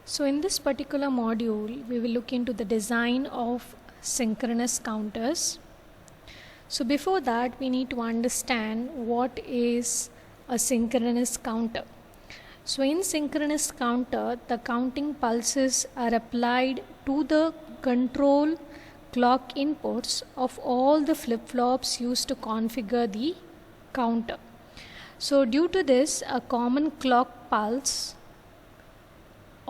So in this particular module, we will look into the design of synchronous counters. So before that, we need to understand what is a synchronous counter. So in synchronous counter, the counting pulses are applied to the control clock inputs of all the flip-flops used to configure the counter. So due to this, a common clock pulse,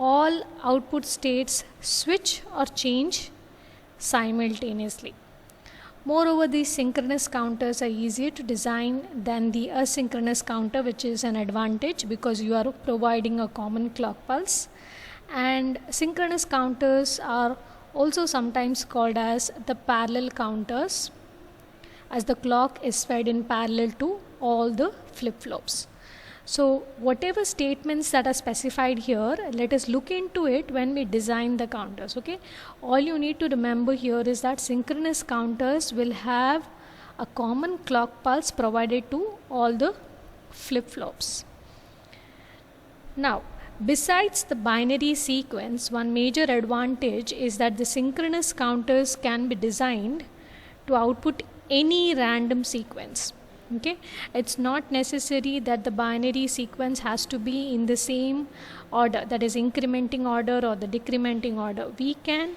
all output states switch or change simultaneously. Moreover, these synchronous counters are easier to design than the asynchronous counter, which is an advantage because you are providing a common clock pulse. And synchronous counters are also sometimes called as the parallel counters, as the clock is fed in parallel to all the flip-flops. So whatever statements that are specified here, let us look into it when we design the counters. Okay, all you need to remember here is that synchronous counters will have a common clock pulse provided to all the flip-flops. Now, besides the binary sequence, one major advantage is that the synchronous counters can be designed to output any random sequence. Okay, it's not necessary that the binary sequence has to be in the same order, that is incrementing order or the decrementing order. We can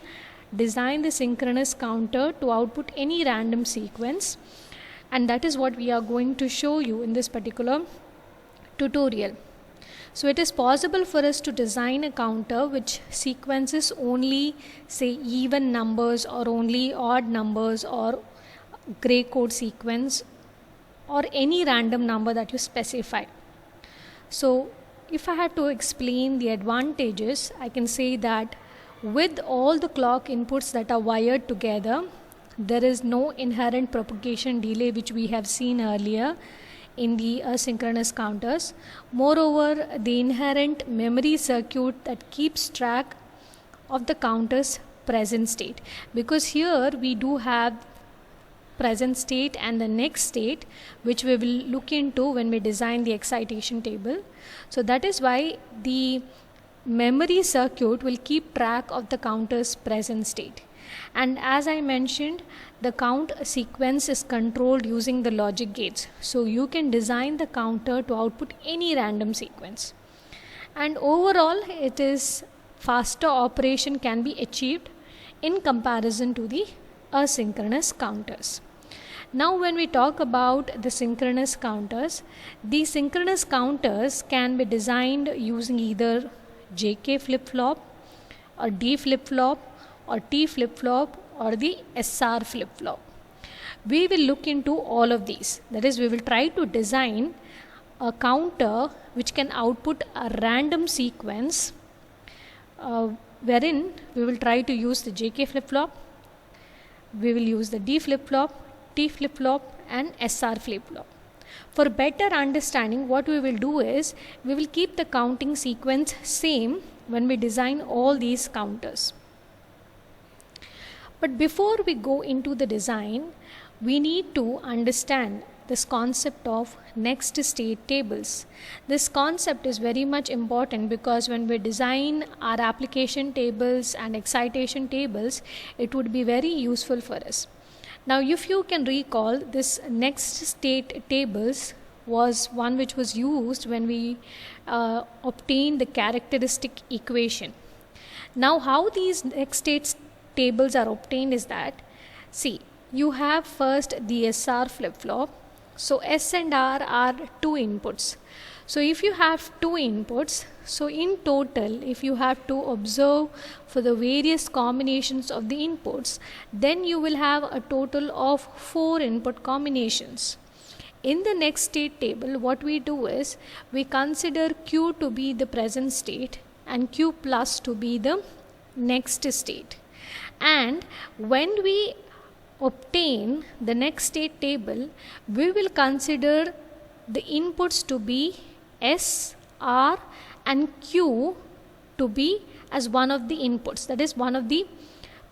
design the synchronous counter to output any random sequence, and that is what we are going to show you in this particular tutorial. So it is possible for us to design a counter which sequences only, say, even numbers or only odd numbers or gray code sequence or any random number that you specify. So if I had to explain the advantages, I can say that with all the clock inputs that are wired together, there is no inherent propagation delay which we have seen earlier in the asynchronous counters. Moreover, the inherent memory circuit that keeps track of the counter's present state, because here we do have present state and the next state, which we will look into when we design the excitation table. So that is why the memory circuit will keep track of the counter's present state. And as I mentioned, the count sequence is controlled using the logic gates. So you can design the counter to output any random sequence. And overall, it is faster operation can be achieved in comparison to the asynchronous counters. Now when we talk about the synchronous counters, these synchronous counters can be designed using either JK flip-flop or D flip-flop or T flip-flop or the SR flip-flop. We will look into all of these. That is, we will try to design a counter which can output a random sequence wherein we will try to use the JK flip-flop, we will use the D flip-flop, T flip-flop and SR flip-flop. For better understanding, what we will do is we will keep the counting sequence same when we design all these counters. But before we go into the design, we need to understand this concept of next state tables. This concept is very much important because when we design our application tables and excitation tables, it would be very useful for us. Now, if you can recall, this next state tables was one which was used when we obtained the characteristic equation. Now, how these next state tables are obtained is that, see, you have first the SR flip-flop. So S and R are two inputs. So if you have two inputs, so in total, if you have to observe for the various combinations of the inputs, then you will have a total of 4 input combinations. In the next state table, what we do is we consider Q to be the present state and Q plus to be the next state. And when we obtain the next state table, we will consider the inputs to be S, R and Q to be as one of the inputs, that is one of the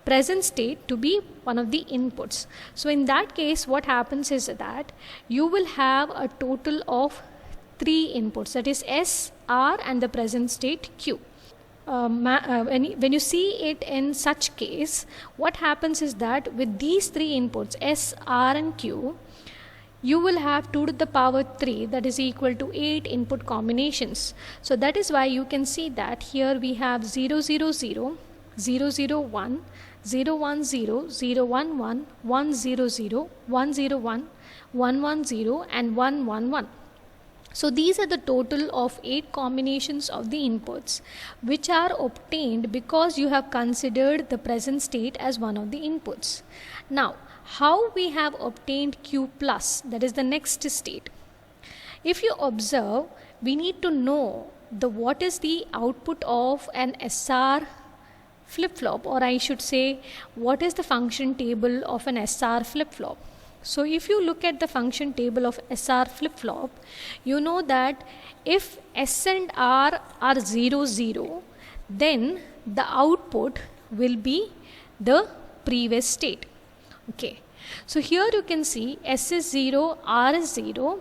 present state to be one of the inputs. So in that case, what happens is that you will have a total of 3 inputs, that is S, R and the present state Q. when you see it in such case, what happens is that with these three inputs S, R and Q, you will have 2 to the power 3, that is equal to 8 input combinations. So that is why you can see that here we have 0, 0, 0, 0, 0, 1, 0, 1, 0, 0, 1, 1, 1, 0, 0, 1, 0, 1, 1, 1, 0 and 1, 1, 1. So these are the total of 8 combinations of the inputs which are obtained because you have considered the present state as one of the inputs. Now, how we have obtained Q plus, that is the next state. If you observe, we need to know what is the output of an SR flip-flop, or I should say what is the function table of an SR flip-flop. So if you look at the function table of SR flip-flop, you know that if S and R are 0, 0, then the output will be the previous state. Okay, so here you can see S is 0, R is 0,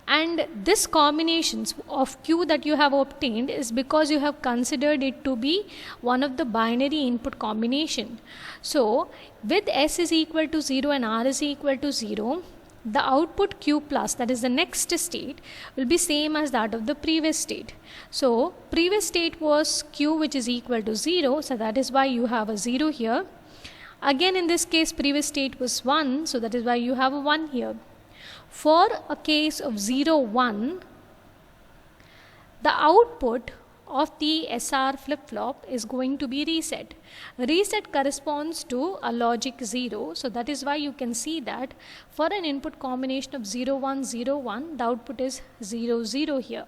and this combinations of Q that you have obtained is because you have considered it to be one of the binary input combination. So with S is equal to 0 and R is equal to 0, the output Q plus, that is the next state, will be same as that of the previous state. So previous state was Q which is equal to 0, so that is why you have a 0 here. Again in this case previous state was 1, so that is why you have a 1 here. For a case of 0, 1, the output of the SR flip-flop is going to be reset. Reset corresponds to a logic 0, so that is why you can see that for an input combination of 0, 1, 0, 1, the output is 0, 0 here.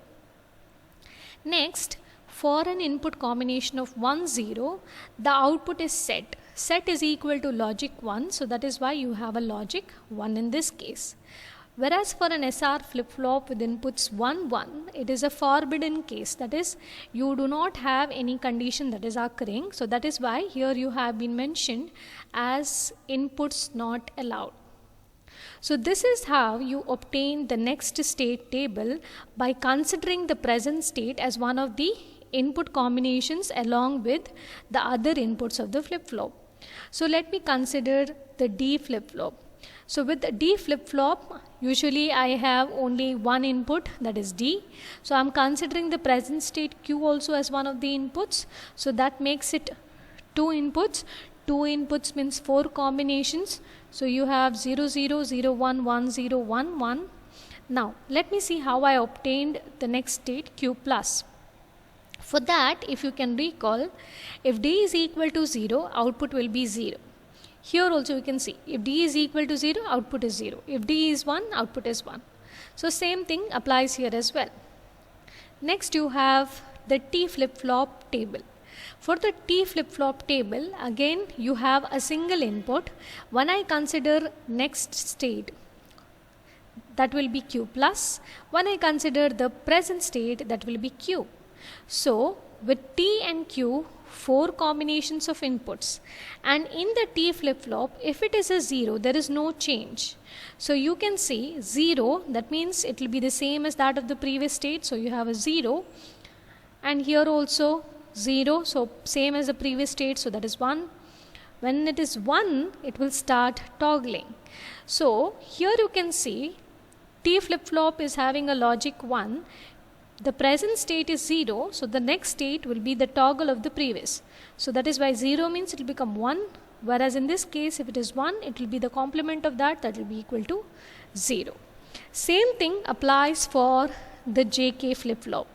Next, for an input combination of 1, 0, the output is set. Set is equal to logic 1, so that is why you have a logic 1 in this case. Whereas for an SR flip-flop with inputs 1, 1, it is a forbidden case. That is, you do not have any condition that is occurring. So that is why here you have been mentioned as inputs not allowed. So this is how you obtain the next state table by considering the present state as one of the input combinations along with the other inputs of the flip-flop. So let me consider the D flip-flop. So with the D flip-flop, usually I have only one input, that is D. So I'm considering the present state Q also as one of the inputs. So that makes it 2 inputs. 2 inputs means 4 combinations. So you have 0, 0, 0, 1, 1, 0, 1, 1. Now let me see how I obtained the next state Q plus. For that, if you can recall, if D is equal to 0, output will be 0. Here also you can see, if D is equal to 0, output is 0. If D is 1, output is 1. So same thing applies here as well. Next you have the T flip-flop table. For the T flip-flop table, again you have a single input. When I consider next state, that will be Q plus. When I consider the present state, that will be Q. So with T and Q, 4 combinations of inputs, and in the T flip-flop, if it is a 0, there is no change. So you can see 0, that means it will be the same as that of the previous state. So you have a 0, and here also 0, so same as the previous state, so that is 1. When it is 1, it will start toggling. So here you can see T flip-flop is having a logic 1. The present state is 0, so the next state will be the toggle of the previous. So that is why 0 means it will become 1, whereas in this case if it is 1, it will be the complement of that will be equal to 0. Same thing applies for the JK flip-flop.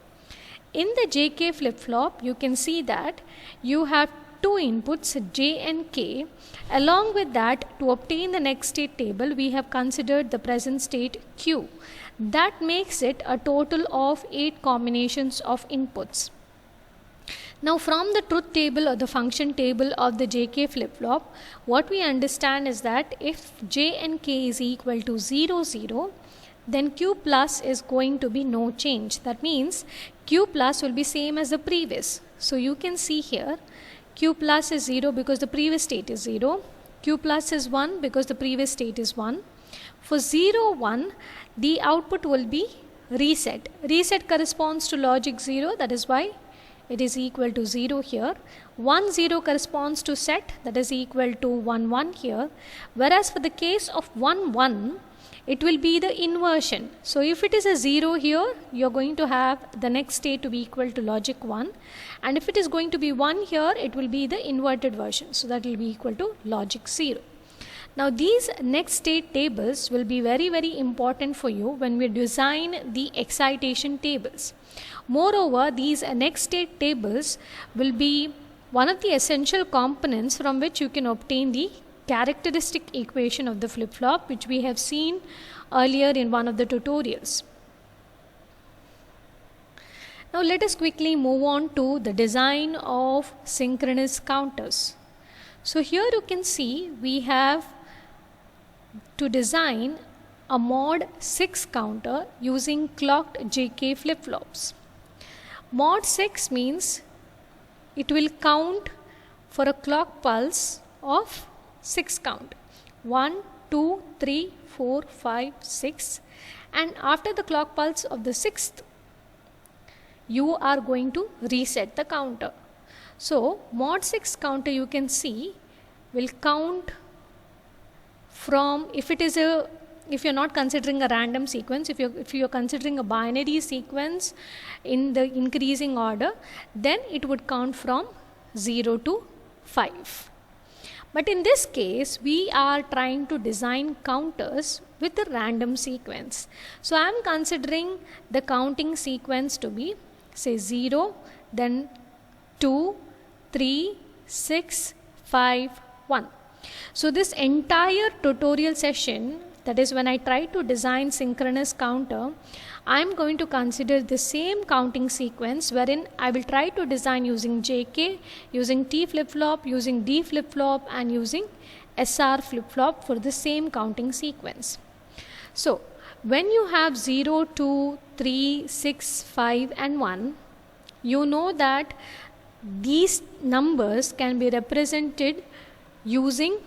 In the JK flip-flop, you can see that you have 2 inputs J and K. Along with that, to obtain the next state table, we have considered the present state Q. That makes it a total of 8 combinations of inputs. Now from the truth table or the function table of the JK flip-flop, what we understand is that if J and K is equal to 0, 0, then Q plus is going to be no change. That means Q plus will be same as the previous. So you can see here, Q plus is 0 because the previous state is 0. Q plus is 1 because the previous state is 1. For 0, 1, the output will be reset. Reset corresponds to logic 0, that is why it is equal to 0 here. 1 0 corresponds to set, that is equal to 1 1 here. Whereas for the case of 1 1, it will be the inversion. So if it is a 0 here, you're going to have the next state to be equal to logic 1. And if it is going to be 1 here, it will be the inverted version. So that will be equal to logic 0. Now these next state tables will be very, very important for you when we design the excitation tables. Moreover, these next state tables will be one of the essential components from which you can obtain the characteristic equation of the flip-flop, which we have seen earlier in one of the tutorials. Now let us quickly move on to the design of synchronous counters. So here you can see we have to design a mod 6 counter using clocked JK flip-flops. Mod 6 means it will count for a clock pulse of 6 count. 1, 2, 3, 4, 5, 6, and after the clock pulse of the 6th, you are going to reset the counter. So mod 6 counter, you can see, will count from, if you're not considering a random sequence, if you're considering a binary sequence in the increasing order, then it would count from 0 to 5. But in this case, we are trying to design counters with a random sequence. So I am considering the counting sequence to be, say, 0, then 2, 3, 6, 5, 1. So this entire tutorial session, that is when I try to design synchronous counter, I am going to consider the same counting sequence wherein I will try to design using JK, using T flip-flop, using D flip-flop, and using SR flip-flop for the same counting sequence. So when you have 0, 2, 3, 6, 5 and 1, you know that these numbers can be represented using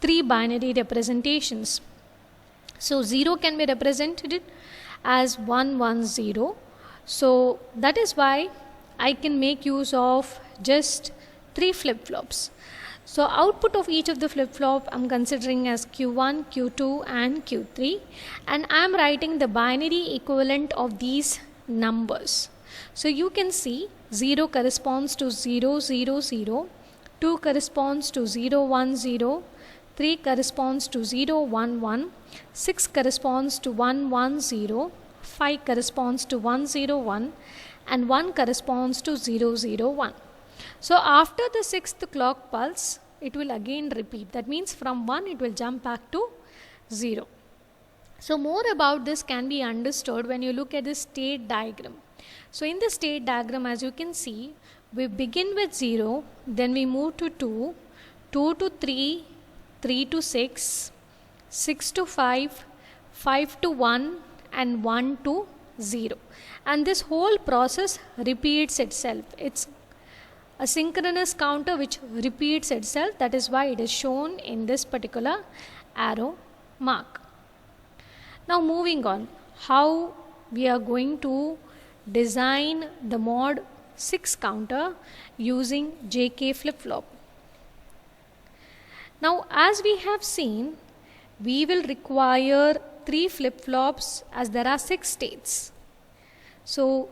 3 binary representations. So 0 can be represented as 1 1 0. So that is why I can make use of just 3 flip-flops. So output of each of the flip-flop I'm considering as Q1, Q2 and Q3, and I am writing the binary equivalent of these numbers. So you can see 0 corresponds to 0 0 0, 2 corresponds to 0 1 0, 3 corresponds to 0 1 1, 6 corresponds to 1 1 0, 5 corresponds to 1 0 1, and 1 corresponds to 0 0 1. So after the 6th clock pulse, it will again repeat. That means from 1 it will jump back to 0. So more about this can be understood when you look at the state diagram. So in the state diagram, as you can see, we begin with 0, then we move to 2, 2 to 3, 3 to 6, 6 to 5, 5 to 1 and 1 to 0. And this whole process repeats itself. It's a synchronous counter which repeats itself. That is why it is shown in this particular arrow mark. Now moving on, how we are going to design the mod 6 counter using JK flip-flop. Now as we have seen, we will require 3 flip-flops as there are 6 states. So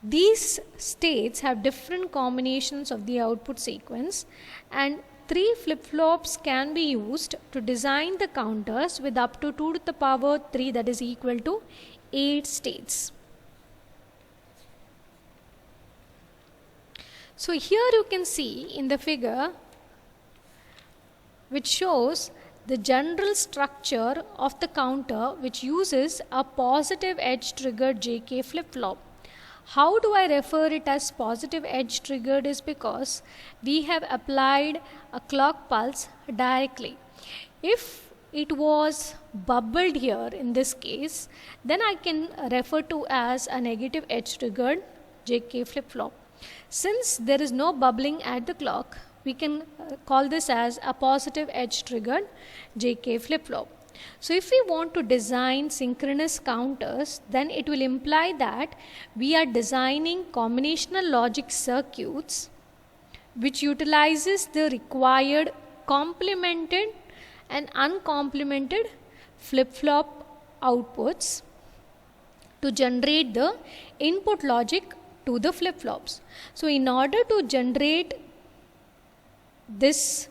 these states have different combinations of the output sequence, and 3 flip-flops can be used to design the counters with up to 2 to the power 3, that is equal to 8 states. So here you can see in the figure which shows the general structure of the counter which uses a positive edge triggered JK flip-flop. How do I refer it as positive edge triggered is because we have applied a clock pulse directly. If it was bubbled here in this case, then I can refer to as a negative edge triggered JK flip-flop. Since there is no bubbling at the clock, we can call this as a positive edge triggered JK flip-flop. So if we want to design synchronous counters, then it will imply that we are designing combinational logic circuits which utilizes the required complemented and uncomplemented flip-flop outputs to generate the input logic to the flip-flops. So in order to generate this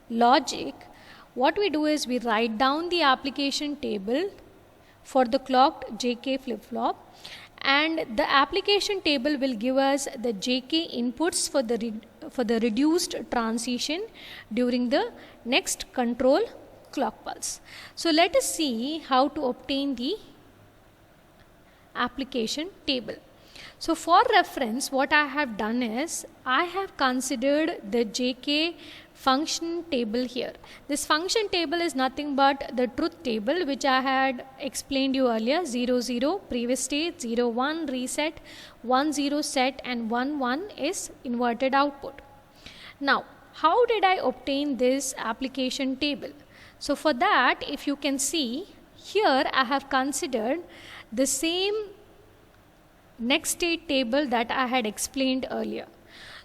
logic, what we do is we write down the application table for the clocked JK flip-flop, and the application table will give us the JK inputs for the reduced transition during the next control clock pulse. So let us see how to obtain the application table. So for reference, what I have done is I have considered the JK function table here. This function table is nothing but the truth table which I had explained you earlier: 0 0 previous state, 0 1 reset, 1 0 set, and 1 1 is inverted output. Now how did I obtain this application table? So for that, if you can see here, I have considered the same next state table that I had explained earlier.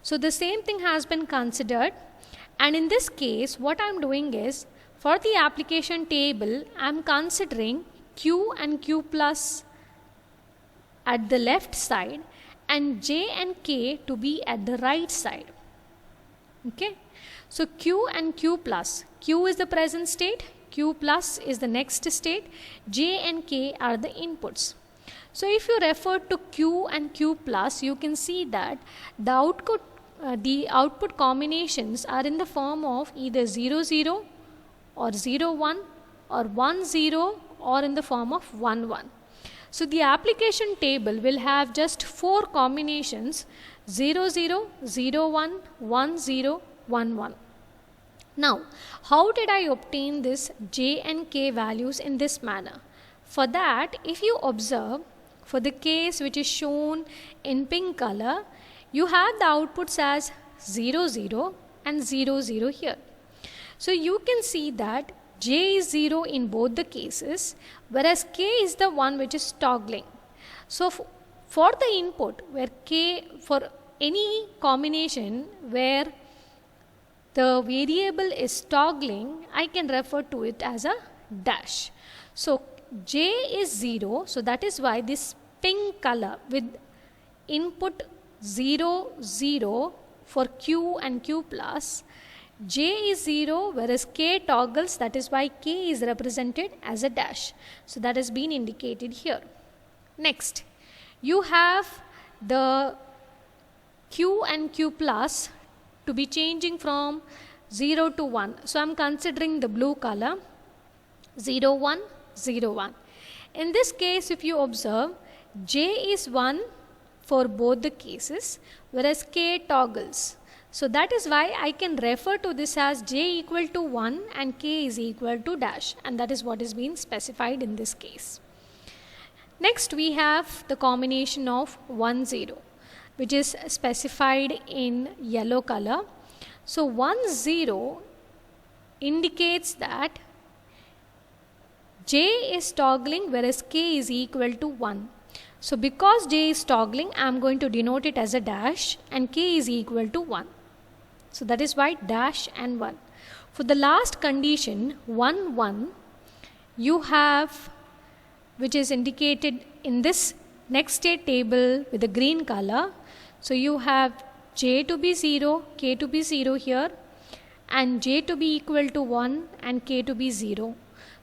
So the same thing has been considered, and in this case what I am doing is, for the application table I am considering Q and Q plus at the left side and J and K to be at the right side. Okay, so Q and Q plus, Q is the present state, Q plus is the next state, J and K are the inputs. So if you refer to Q and Q plus, you can see that the output combinations are in the form of either 0 0 or 0 1 or 1 0 or in the form of 1 1. So the application table will have just 4 combinations: 0 0, 0 1, 1 0, 1 1. Now how did I obtain this J and K values in this manner? For that, if you observe, for the case which is shown in pink color, you have the outputs as 0 0 and 0 0 here. So you can see that J is 0 in both the cases, whereas K is the one which is toggling. So for the input where K, for any combination where the variable is toggling, I can refer to it as a dash. So J is 0, so that is why this pink color with input 0 0 for Q and Q plus, J is 0 whereas K toggles, that is why K is represented as a dash. So that has been indicated here. Next, you have the Q and Q plus to be changing from 0 to 1. So I am considering the blue color, 0 1 0 1. In this case, if you observe, J is 1 for both the cases, whereas K toggles. So that is why I can refer to this as J equal to 1 and K is equal to dash, and that is what is being specified in this case. Next we have the combination of 1 0, which is specified in yellow color. So 1 0 indicates that J is toggling whereas K is equal to 1. So because J is toggling, I am going to denote it as a dash, and K is equal to 1. So that is why dash and 1. For the last condition, 1 1, you have, which is indicated in this next state table with the green color. So you have J to be 0, K to be 0 here, and J to be equal to 1 and K to be 0.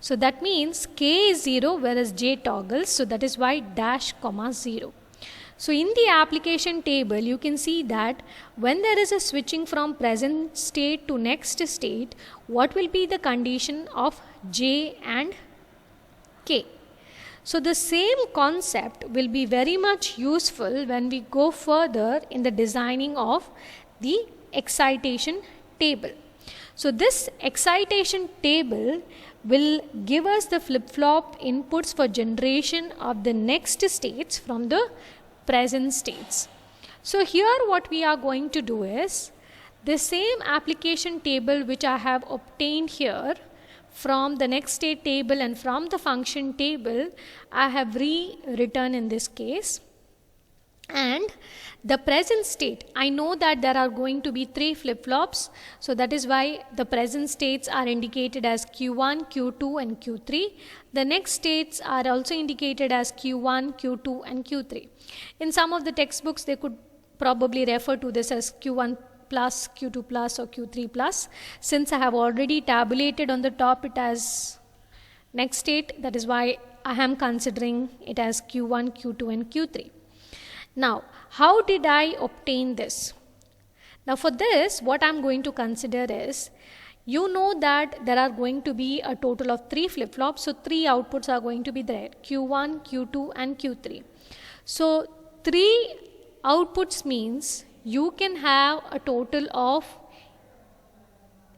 So that means K is 0 whereas J toggles, so that is why dash comma 0. So in the application table, you can see that when there is a switching from present state to next state, what will be the condition of J and K. So the same concept will be very much useful when we go further in the designing of the excitation table. So this excitation table will give us the flip-flop inputs for generation of the next states from the present states. So here what we are going to do is the same application table which I have obtained here from the next state table and from the function table, I have rewritten in this case. And the present state, I know that there are going to be 3 flip-flops, so that is why the present states are indicated as Q1, Q2 and Q3. The next states are also indicated as Q1, Q2 and Q3. In some of the textbooks they could probably refer to this as Q1 plus, Q2 plus or Q3 plus. Since I have already tabulated on the top it as next state, that is why I am considering it as Q1, Q2 and Q3. Now, how did I obtain this? Now for this, what I am going to consider is, you know that there are going to be a total of 3 flip-flops, so 3 outputs are going to be there, Q1, Q2 and Q3. So 3 outputs means you can have a total of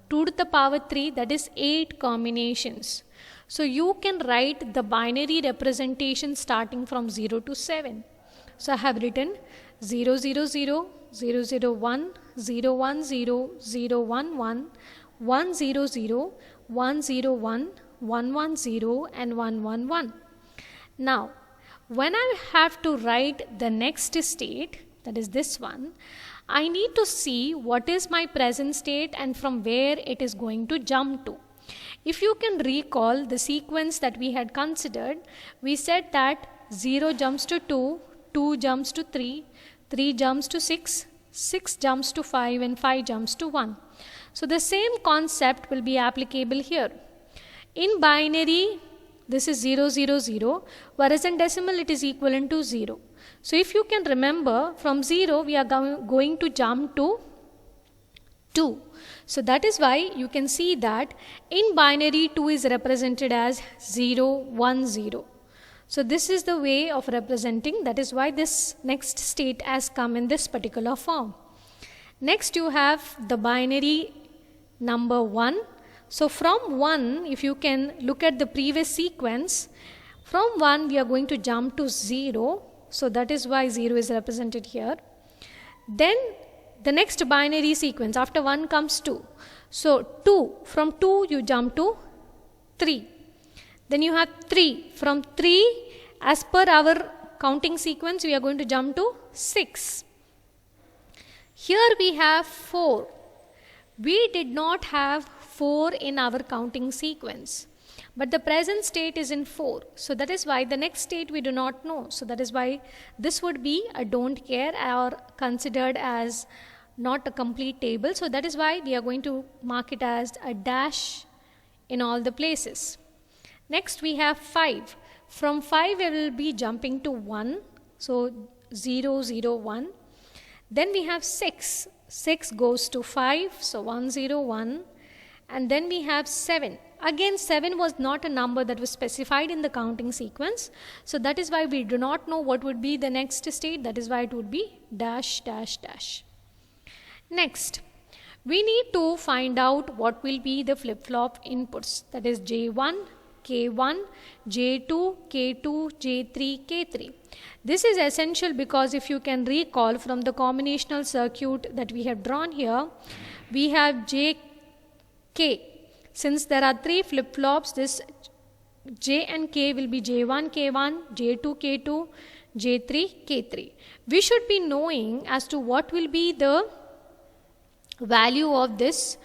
2 to the power 3, that is 8 combinations. So you can write the binary representation starting from 0 to 7. So I have written 0, 0, 0, 0, 0, 1, 0, 1, 0, 0, 1, 1, 1, 0, 0, 1, 0, 1, 1, 1, 0 and 1, 1, 1. Now, when I have to write the next state, that is this one, I need to see what is my present state and from where it is going to jump to. If you can recall the sequence that we had considered, we said that 0 jumps to 2, 2 jumps to 3, 3 jumps to 6, 6 jumps to 5 and 5 jumps to 1. So the same concept will be applicable here. In binary, this is 0, 0, 0, whereas in decimal it is equivalent to 0. So if you can remember, from 0 we are going to jump to 2. So that is why you can see that in binary 2 is represented as 0, 1, 0. So this is the way of representing, that is why this next state has come in this particular form. Next you have the binary number 1. So from 1, if you can look at the previous sequence, from 1 we are going to jump to 0. So that is why 0 is represented here. Then the next binary sequence, after 1 comes 2. So 2, from 2 you jump to 3. Then you have 3. From 3, as per our counting sequence, we are going to jump to 6. Here we have 4. We did not have 4 in our counting sequence, but the present state is in 4. So that is why the next state we do not know. So that is why this would be a don't care or considered as not a complete table. So that is why we are going to mark it as a dash in all the places. Next we have 5. From 5 we will be jumping to 1. So 0, 0, 1. Then we have 6. 6 goes to 5. So 1, 0, 1. And then we have 7. Again 7 was not a number that was specified in the counting sequence. So that is why we do not know what would be the next state. That is why it would be dash, dash, dash. Next, we need to find out what will be the flip-flop inputs. That is J1, K1, J2, K2, J3, K3. This is essential because if you can recall from the combinational circuit that we have drawn here, we have JK. Since there are 3 flip-flops, this J and K will be J1, K1, J2, K2, J3, K3. We should be knowing as to what will be the value of this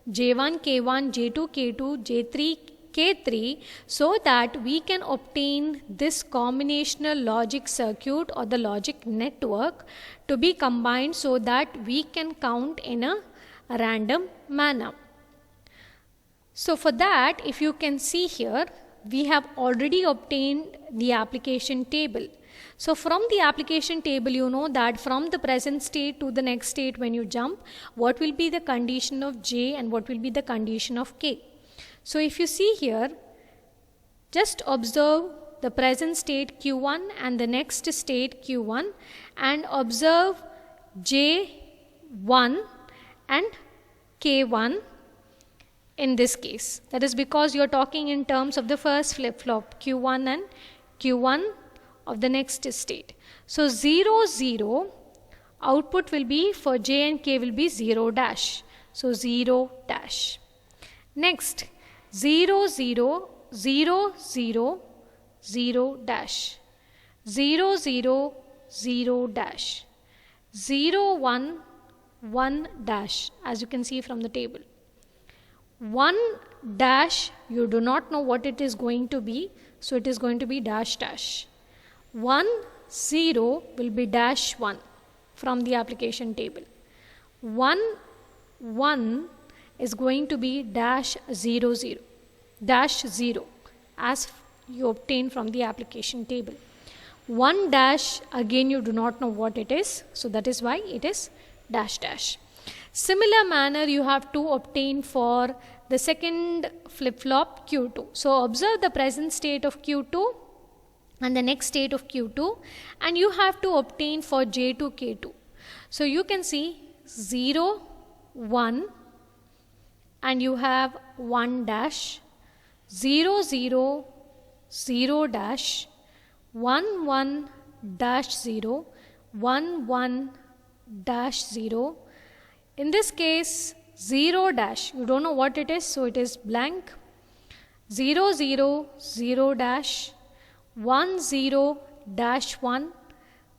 J1, K1, J2, K2, J3, K3 so that we can obtain this combinational logic circuit or the logic network to be combined so that we can count in a random manner. So for that, if you can see here, we have already obtained the application table. So from the application table, you know that from the present state to the next state when you jump, what will be the condition of J and what will be the condition of K. So if you see here, just observe the present state Q1 and the next state Q1 and observe J1 and K1 in this case. That is because you are talking in terms of the first flip-flop Q1 and Q1 of the next state. So 0, 0 output will be for J and K will be 0 dash. So 0 dash. Next, 0 0 0 0 0 dash 0 0 0 dash 0 1 1 dash, as you can see from the table. 1 dash, you do not know what it is going to be, so it is going to be dash dash. 1 0 will be dash 1 from the application table. 1 1 is going to be dash 0 0 dash 0 as you obtain from the application table. 1 dash, again you do not know what it is, so that is why it is dash dash. Similar manner you have to obtain for the second flip-flop Q2. So observe the present state of Q2 and the next state of Q2, and you have to obtain for J2 K2. So you can see 0 1 and you have 1 dash, 0 0 0 dash, 1 1 dash 0, 1 1 dash 0. In this case 0 dash, you don't know what it is, so it is blank. 0 0 0 dash, 1 0 dash 1,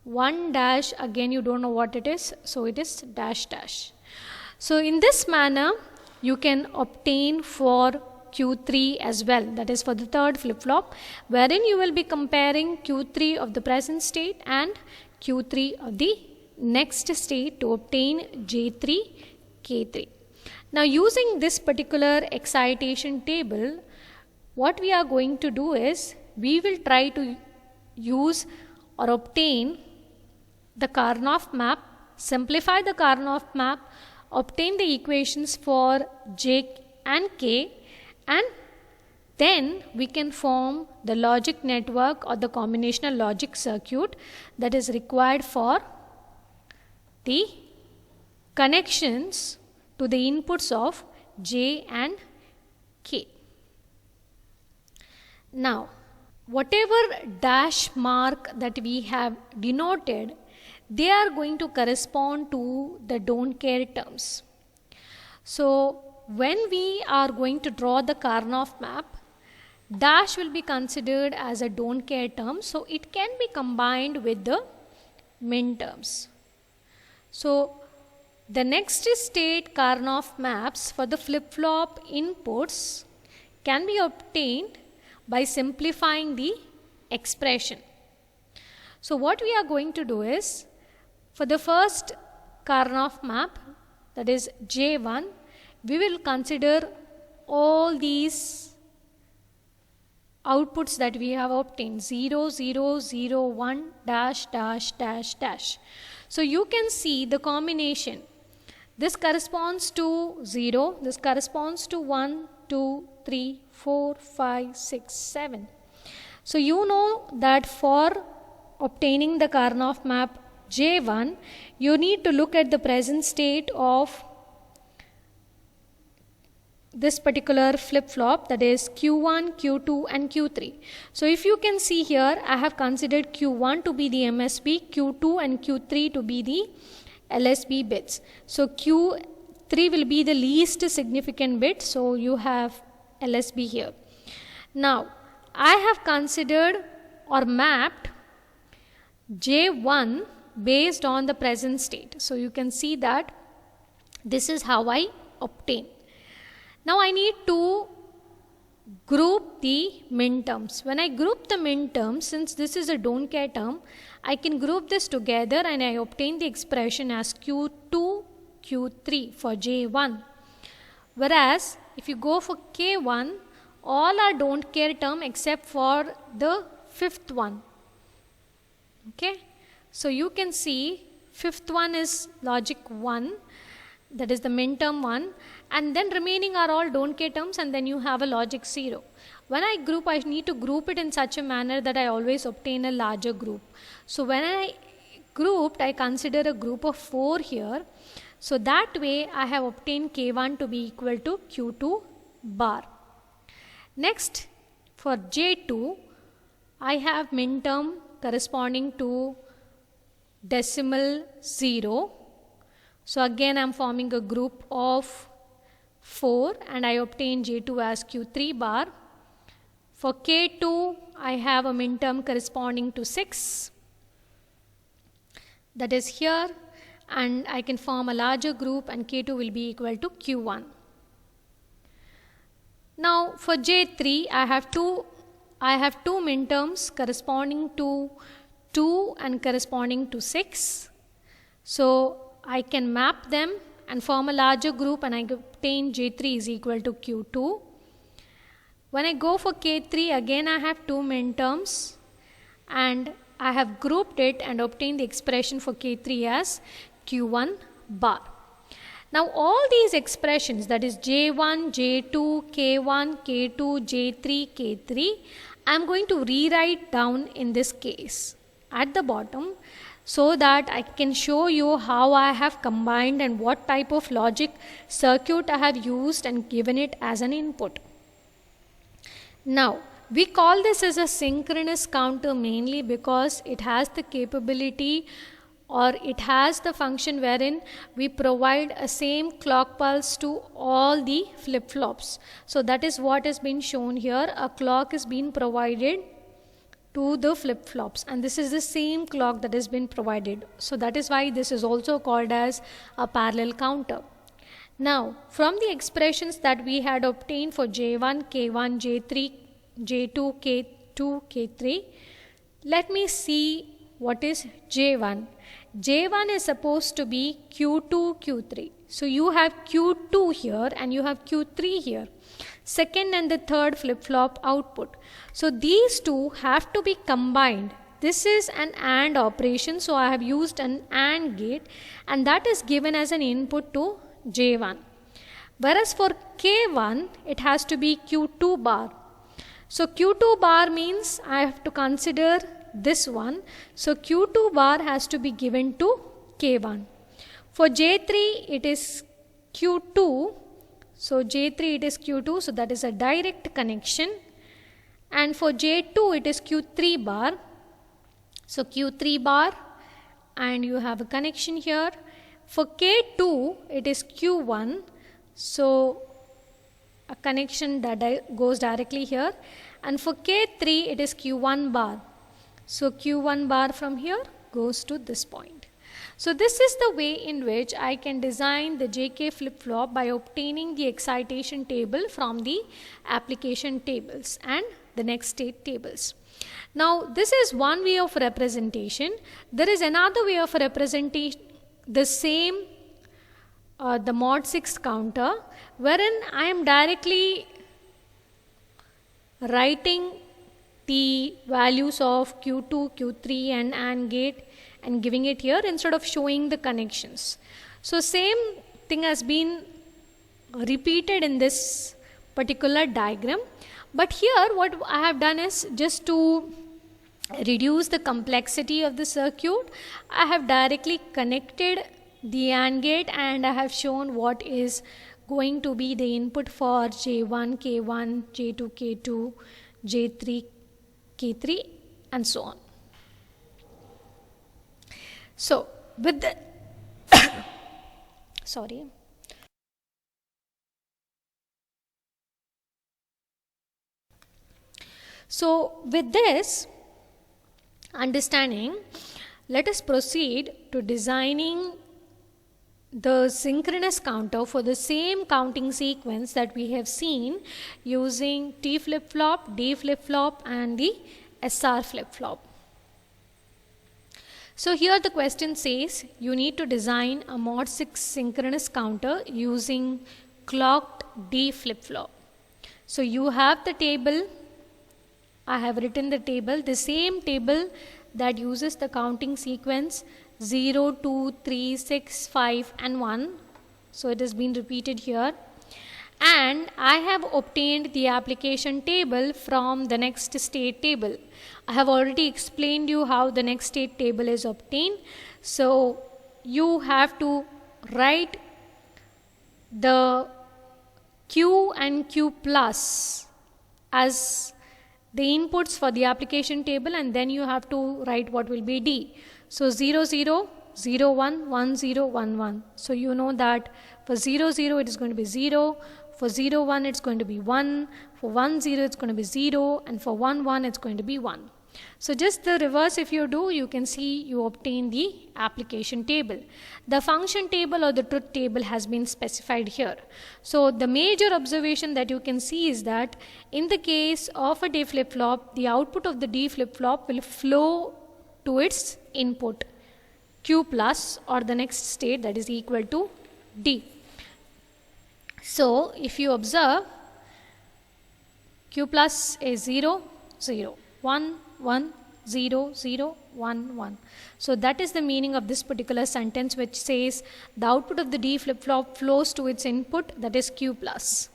1 dash, again you don't know what it is, so it is dash dash. So in this manner you can obtain for Q3 as well, that is for the third flip-flop, wherein you will be comparing Q3 of the present state and Q3 of the next state to obtain J3 K3. Now using this particular excitation table, what we are going to do is we will try to use or obtain the Karnaugh map, simplify the Karnaugh map, obtain the equations for J and K, and then we can form the logic network or the combinational logic circuit that is required for the connections to the inputs of J and K. Now, whatever dash mark that we have denoted, they are going to correspond to the don't care terms. So when we are going to draw the Karnaugh map, dash will be considered as a don't care term, so it can be combined with the min terms. So the next state Karnaugh maps for the flip-flop inputs can be obtained by simplifying the expression. So what we are going to do is, for the first Karnaugh map, that is J1, we will consider all these outputs that we have obtained, 0 0 0 1 dash dash dash dash. So you can see the combination. This corresponds to 0, this corresponds to 1, 2, 3, 4, 5, 6, 7. So you know that for obtaining the Karnaugh map J1, you need to look at the present state of this particular flip-flop, that is Q1, Q2 and Q3. So if you can see here, I have considered Q1 to be the MSB, Q2 and Q3 to be the LSB bits. So Q3 will be the least significant bit, so you have LSB here. Now I have considered or mapped J1 based on the present state. So you can see that this is how I obtain. Now I need to group the min terms. When I group the min terms, since this is a don't care term, I can group this together and I obtain the expression as Q2, Q3 for J1. Whereas if you go for K1, all are don't care term except for the fifth one. Okay, so you can see fifth one is logic 1, that is the min term 1, and then remaining are all don't care terms, and then you have a logic 0. When I group, I need to group it in such a manner that I always obtain a larger group. So when I grouped, I consider a group of 4 here. So that way I have obtained K1 to be equal to Q2 bar. Next, for J2, I have min term corresponding to decimal 0. So again I am forming a group of 4 and I obtain J2 as Q3 bar. For K2, I have a minterm corresponding to 6. That is here, and I can form a larger group and K2 will be equal to Q1. Now for J3, I have two minterms corresponding to 2 and corresponding to 6. So I can map them and form a larger group and I obtain J3 is equal to Q2. When I go for K3, again I have two minterms and I have grouped it and obtained the expression for K3 as Q1 bar. Now all these expressions, that is J1, J2, K1, K2, J3, K3, I am going to rewrite down in this case at the bottom so that I can show you how I have combined and what type of logic circuit I have used and given it as an input. Now we call this as a synchronous counter mainly because it has the capability or it has the function wherein we provide a same clock pulse to all the flip-flops. So that is what has been shown here. A clock is being provided to the flip-flops and this is the same clock that has been provided. So that is why this is also called as a parallel counter. Now from the expressions that we had obtained for J1, K1, J3, J2, K2, K3, let me see what is J1. J1 is supposed to be Q2, Q3. So you have Q2 here and you have Q3 here. Second and the third flip-flop output. So these two have to be combined. This is an AND operation. So I have used an AND gate and that is given as an input to J1. Whereas for K1, it has to be Q2 bar. So Q2 bar means I have to consider this one. So Q2 bar has to be given to K1. For J3 it is Q2. So J3 it is Q2. So that is a direct connection. And for J2 it is Q3 bar. So Q3 bar and you have a connection here. For K2 it is Q1. So a connection that goes directly here. And for K3 it is Q1 bar. So Q1 bar from here goes to this point. So this is the way in which I can design the JK flip-flop by obtaining the excitation table from the application tables and the next state tables. Now this is one way of representation. There is another way of representing the same the mod 6 counter wherein I am directly writing the values of Q2, Q3 and AND gate and giving it here instead of showing the connections. So same thing has been repeated in this particular diagram, but here what I have done is just to reduce the complexity of the circuit, I have directly connected the AND gate and I have shown what is going to be the input for J1, K1, J2, K2, J3, K3 and so on. So with the sorry. So with this understanding, let us proceed to designing the synchronous counter for the same counting sequence that we have seen using T flip-flop, D flip-flop and the SR flip-flop. So here the question says you need to design a mod 6 synchronous counter using clocked D flip-flop. So you have the table, I have written the table, the same table that uses the counting sequence 0, 2, 3, 6, 5 and 1. So it has been repeated here. And I have obtained the application table from the next state table. I have already explained you how the next state table is obtained. So you have to write the Q and Q plus as the inputs for the application table and then you have to write what will be D. So 0, 0, 0 1 1 0 1 1. So you know that for 0 0 it is going to be 0, for 0 1 it's going to be 1, for 1 0 it's going to be 0, and for 1 1 it's going to be 1. So just the reverse if you do, you can see you obtain the application table. The function table or the truth table has been specified here. So the major observation that you can see is that in the case of a D flip-flop, the output of the D flip-flop will flow to its input Q plus or the next state that is equal to D. So if you observe, Q plus is 0 0 1 1 0 0 1 1. So that is the meaning of this particular sentence, which says the output of the D flip-flop flows to its input, that is Q plus.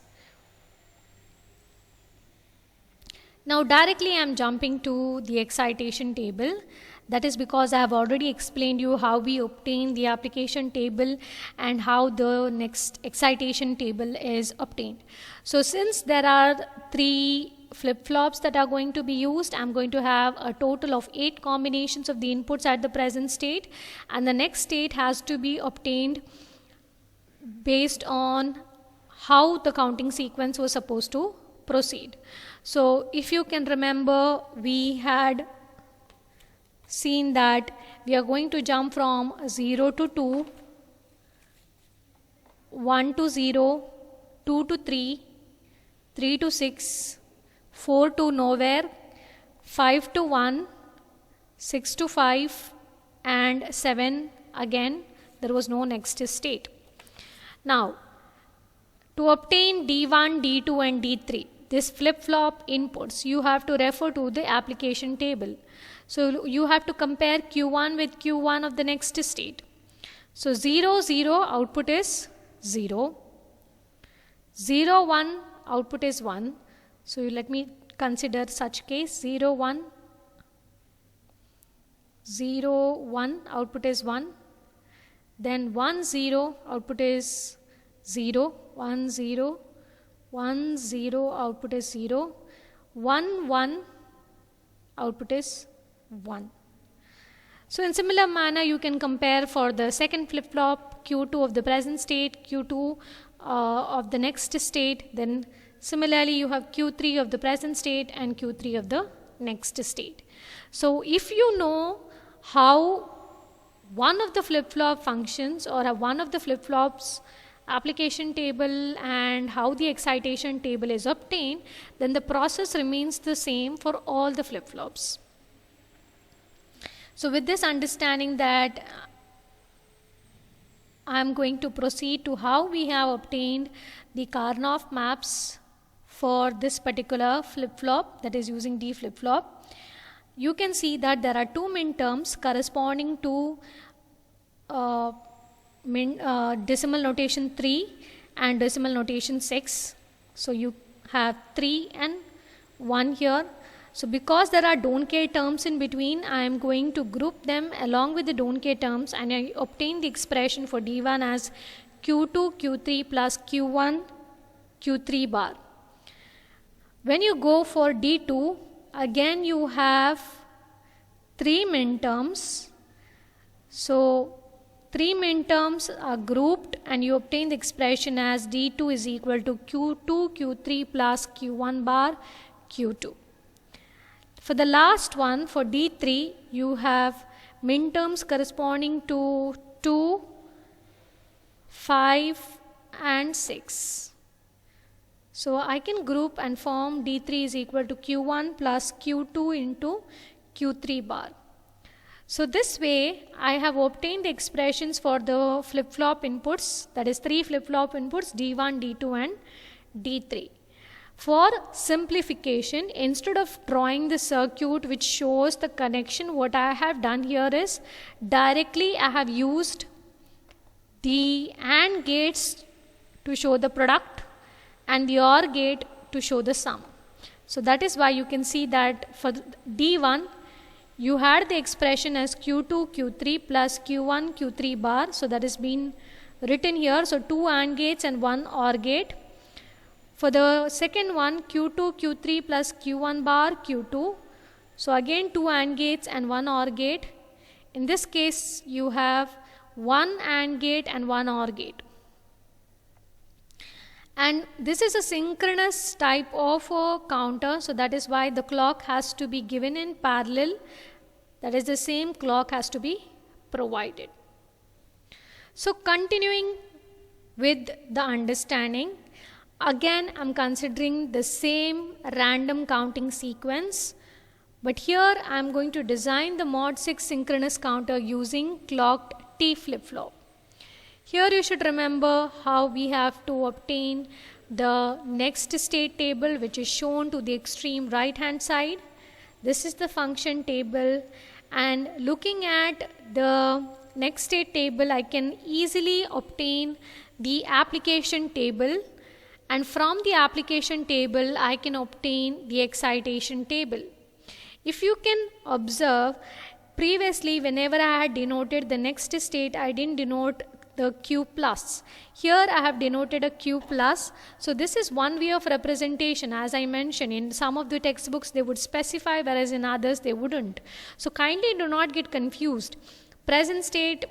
Now directly I am jumping to the excitation table. That is because I have already explained you how we obtain the application table and how the next excitation table is obtained. So since there are 3 flip-flops that are going to be used, I'm going to have a total of 8 combinations of the inputs at the present state, and the next state has to be obtained based on how the counting sequence was supposed to proceed. So if you can remember, we had seen that we are going to jump from 0 to 2, 1 to 0, 2 to 3, 3 to 6, 4 to nowhere, 5 to 1, 6 to 5, and 7 again. There was no next state. Now, to obtain D1, D2 and D3, this flip-flop inputs, you have to refer to the application table. So you have to compare Q1 with Q1 of the next state. So 0 0 output is 0, 0 1 output is 1. So let me consider such case. 0 1 0 1 output is 1, then 1 0 output is 0, 1 0 1 0 output is 0, 1 1 output is 1. So in similar manner you can compare for the second flip-flop, Q2 of the present state, Q2 of the next state, then similarly you have Q3 of the present state and Q3 of the next state. So if you know how one of the flip-flop functions or one of the flip-flops application table and how the excitation table is obtained, then the process remains the same for all the flip-flops. So with this understanding that I am going to proceed to how we have obtained the Karnaugh maps for this particular flip-flop, that is using D flip-flop. You can see that there are 2 minterms corresponding to decimal notation 3 and decimal notation 6. So you have 3 and 1 here. So because there are don't care terms in between, I am going to group them along with the don't care terms, and I obtain the expression for D1 as Q2 Q3 plus Q1 Q3 bar. When you go for D2, again you have 3 minterms. So 3 minterms are grouped and you obtain the expression as D2 is equal to Q2 Q3 plus Q1 bar Q2. For the last one, for D3, you have minterms corresponding to 2, 5 and 6. So I can group and form D3 is equal to Q1 plus Q2 into Q3 bar. So this way I have obtained the expressions for the flip-flop inputs, that is 3 flip-flop inputs, D1, D2 and D3. For simplification, instead of drawing the circuit which shows the connection, what I have done here is directly I have used the AND gates to show the product and the OR gate to show the sum. So that is why you can see that for D1 you had the expression as Q2 Q3 plus Q1 Q3 bar. So that is been written here. So 2 AND gates and 1 OR gate. For the second one, Q2 Q3 plus Q1 bar Q2. So again 2 AND gates and 1 OR gate. In this case, you have one AND gate and one OR gate. And this is a synchronous type of a counter, so that is why the clock has to be given in parallel. That is, the same clock has to be provided. So continuing with the understanding, again I'm considering the same random counting sequence, but here I'm going to design the mod 6 synchronous counter using clocked T flip-flop. Here you should remember how we have to obtain the next state table, which is shown to the extreme right hand side. This is the function table, and looking at the next state table, I can easily obtain the application table, and from the application table I can obtain the excitation table. If you can observe, previously whenever I had denoted the next state, I didn't denote the Q plus. Here I have denoted a Q plus. So this is one way of representation. As I mentioned, in some of the textbooks they would specify, whereas in others they wouldn't. So kindly do not get confused. Present state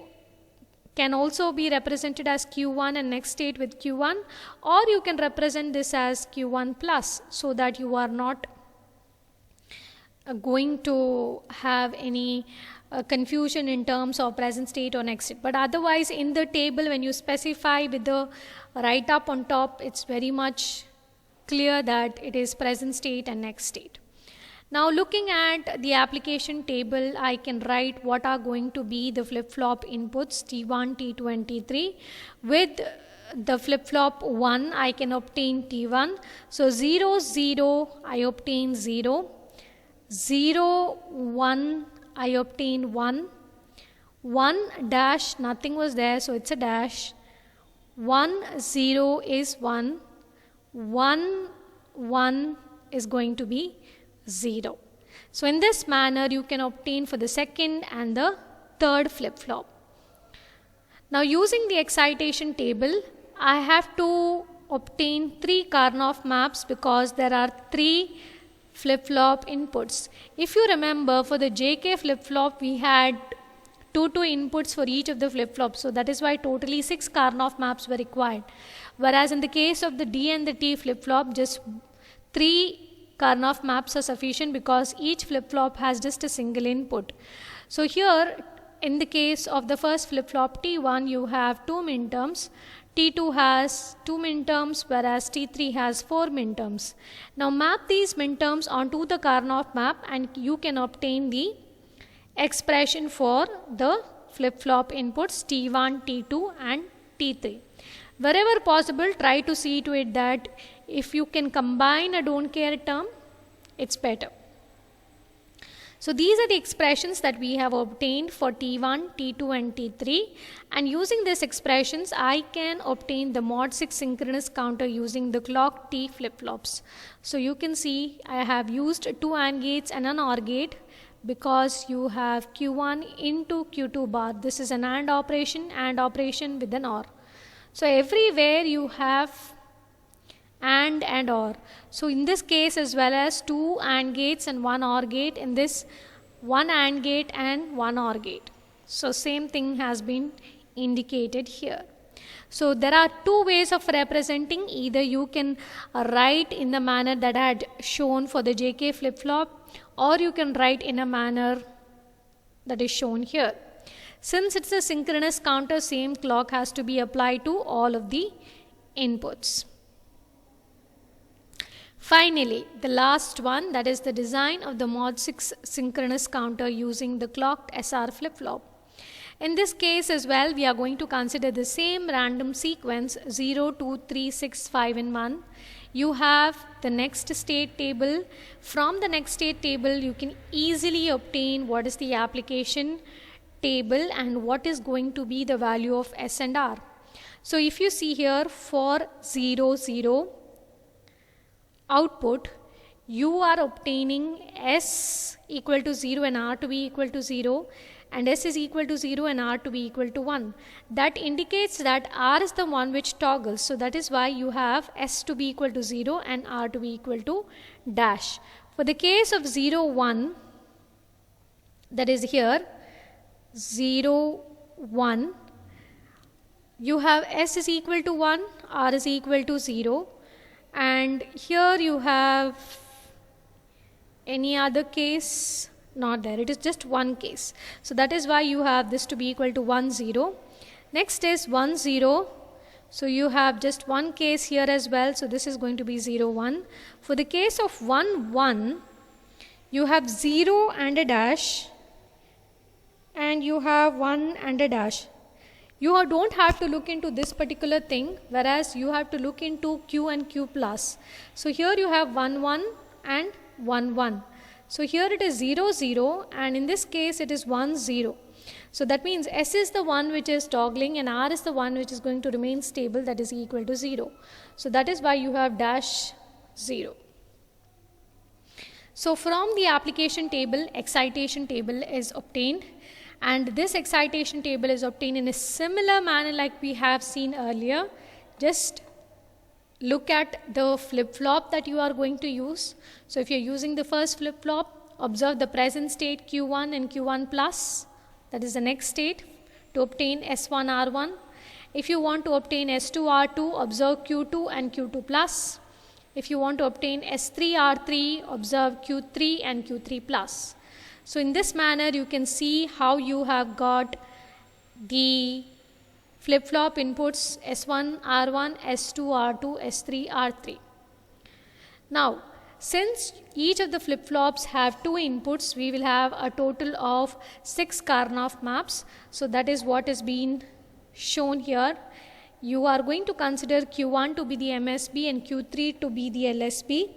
can also be represented as Q1 and next state with Q1, or you can represent this as Q1 plus, so that you are not going to have any confusion in terms of present state or next state. But otherwise, in the table, when you specify with the right up on top, it's very much clear that it is present state and next state. Now looking at the application table, I can write what are going to be the flip-flop inputs T1, T2 and T3. With the flip-flop 1, I can obtain T1. So 0, 0, I obtain 0. 0, 1, I obtain 1. 1 dash, nothing was there, so it's a dash. 1, 0 is 1. 1, 1 is going to be 0. So in this manner you can obtain for the second and the third flip-flop. Now using the excitation table, I have to obtain 3 Karnaugh maps because there are 3 flip-flop inputs. If you remember, for the JK flip-flop we had 2 inputs for each of the flip-flops, so that is why totally 6 Karnaugh maps were required. Whereas in the case of the D and the T flip-flop, just 3 Karnaugh maps are sufficient because each flip-flop has just a single input. So here in the case of the first flip-flop T1, you have 2 minterms. T2 has 2 minterms, whereas T3 has 4 minterms. Now map these minterms onto the Karnaugh map and you can obtain the expression for the flip-flop inputs T1, T2 and T3. Wherever possible, try to see to it that if you can combine a don't care term, it's better. So these are the expressions that we have obtained for T1, T2 and T3, and using these expressions I can obtain the mod 6 synchronous counter using the clock T flip-flops. So you can see I have used 2 AND gates and an OR gate because you have Q1 into Q2 bar. This is an AND operation with an OR. So everywhere you have and OR. So in this case, as well as 2 AND gates and 1 OR gate, in this 1 AND gate and 1 OR gate. So same thing has been indicated here. So there are 2 ways of representing. Either you can write in the manner that I had shown for the JK flip-flop, or you can write in a manner that is shown here. Since it's a synchronous counter, same clock has to be applied to all of the inputs. Finally, the last one, that is the design of the mod 6 synchronous counter using the clocked SR flip-flop. In this case as well, we are going to consider the same random sequence 0, 2, 3, 6, 5 and 1. You have the next state table. From the next state table, you can easily obtain what is the application table and what is going to be the value of S and R. So if you see here for 0, 0 output, you are obtaining S equal to 0 and R to be equal to 0, and S is equal to 0 and R to be equal to 1. That indicates that R is the one which toggles. So that is why you have S to be equal to 0 and R to be equal to dash. For the case of 0, 1, that is here, 0, 1. You have S is equal to 1, R is equal to 0, and here you have any other case, not there, it is just one case. So that is why you have this to be equal to 1, 0. Next is 1, 0. So you have just one case here as well. So this is going to be 0, 1. For the case of 1, 1, you have 0 and a dash, and you have 1 and a dash. You don't have to look into this particular thing, whereas you have to look into Q and Q plus. So here you have 1, 1 and 1, 1. So here it is 0, 0, and in this case it is 1, 0. So that means S is the one which is toggling and R is the one which is going to remain stable, that is equal to 0. So that is why you have dash 0. So from the application table, excitation table is obtained, and this excitation table is obtained in a similar manner like we have seen earlier. Just look at the flip-flop that you are going to use. So if you are using the first flip-flop, observe the present state Q1 and Q1 plus, that is the next state, to obtain S1 R1. If you want to obtain S2 R2, observe Q2 and Q2 plus. If you want to obtain S3 R3, observe Q3 and Q3 plus. So in this manner you can see how you have got the flip-flop inputs S1 R1, S2 R2, S3 R3. Now since each of the flip-flops have 2 inputs, we will have a total of 6 Karnaugh maps. So that is what is being shown here. You are going to consider Q1 to be the MSB and Q3 to be the LSB,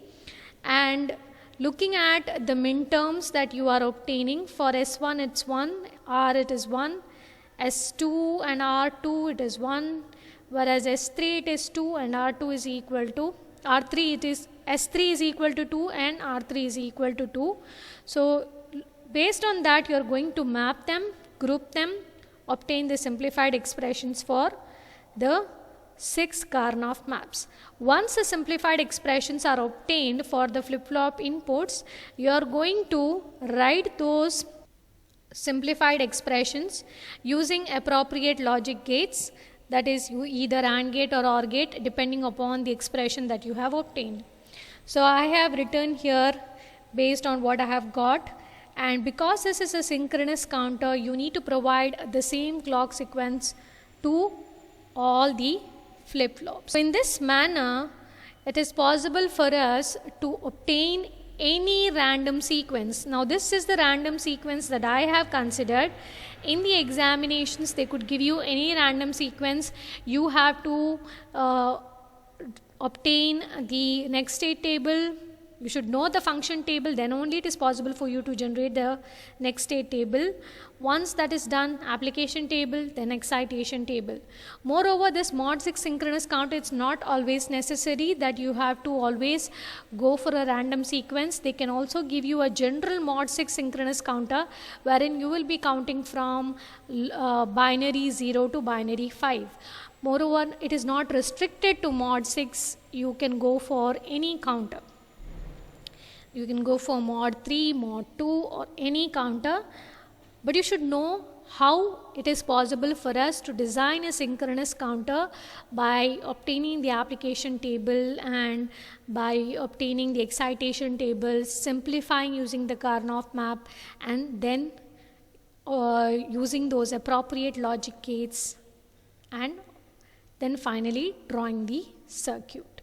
and looking at the minterms that you are obtaining, for S1 it's 1, R it is 1, S2 and R2 it is 1, whereas S3 it is 2 and R2 is equal to, R3 it is, S3 is equal to 2 and R3 is equal to 2. So based on that you are going to map them, group them, obtain the simplified expressions for the 6 Karnaugh maps. Once the simplified expressions are obtained for the flip-flop inputs, you are going to write those simplified expressions using appropriate logic gates, that is either AND gate or OR gate, depending upon the expression that you have obtained. So I have written here based on what I have got, and because this is a synchronous counter, you need to provide the same clock sequence to all the flip-flops. So in this manner, it is possible for us to obtain any random sequence. Now this is the random sequence that I have considered. In the examinations, they could give you any random sequence. You have to obtain the next state table. You should know the function table, then only it is possible for you to generate the next state table. Once that is done, application table, then excitation table. Moreover, this mod 6 synchronous counter, it's not always necessary that you have to always go for a random sequence. They can also give you a general mod 6 synchronous counter wherein you will be counting from binary 0 to binary 5. Moreover, it is not restricted to mod 6. You can go for any counter. You can go for mod 3, mod 2 or any counter, but you should know how it is possible for us to design a synchronous counter by obtaining the application table and by obtaining the excitation table, simplifying using the Karnaugh map, and then using those appropriate logic gates, and then finally drawing the circuit.